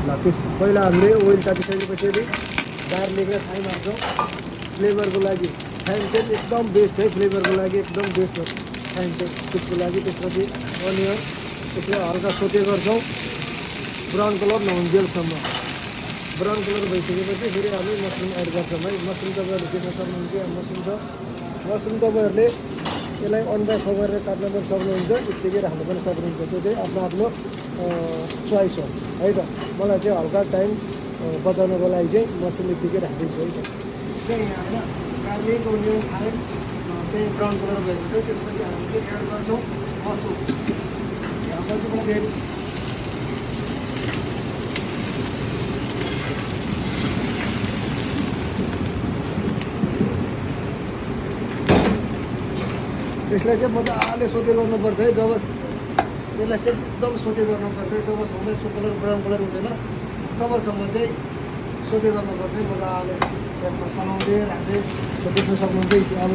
ल त्यस पहिला हामीले ओइल तातिसकेपछि गार्लिक र थाइम हाल्छौँ फ्लेभरको लागि। थाइम चाहिँ एकदम बेस्ट है, फ्लेभरको लागि एकदम बेस्ट हो थाइम चाहिँ त्यसको लागि। त्यसपछि अनियन त्यसलाई हल्का सोते गर्छौँ ब्राउन कलर नहुन्जेलसम्म। ब्राउन कलर भइसकेपछि फेरि हामी मसरुम एड गर्छौँ है। मसरुम तपाईँहरूले देख्न सक्नुहुन्छ यहाँ मसरुम छ। मसरुम तपाईँहरूले यसलाई अन्डा गरेर काट्न पनि सक्नुहुन्छ, यत्तिकै राख्न पनि सक्नुहुन्छ। त्यो चाहिँ आफ्नो आफ्नो चोइस हो है त। मलाई चाहिँ हल्का टाइम बचाउनको लागि चाहिँ मसरुम यत्तिकै राखिदिन्छु है त। चाहिँ यहाँ होइन गार्लिक ओनियन थाइम चाहिँ ब्राउन कलर भएको छ। त्यसपछि हामीले एड गर्छौँ मसरुम। यसलाई चाहिँ मजाले सोते गर्नुपर्छ है। जब यसलाई चाहिँ एकदम सोते गर्नुपर्छ है, जबसम्म यसको कलर ब्राउन कलर हुँदैन तबसम्म चाहिँ सोते गर्नुपर्छ है मजाले। चलाउँदै राख्दै देख्न सक्नुहुन्छ अब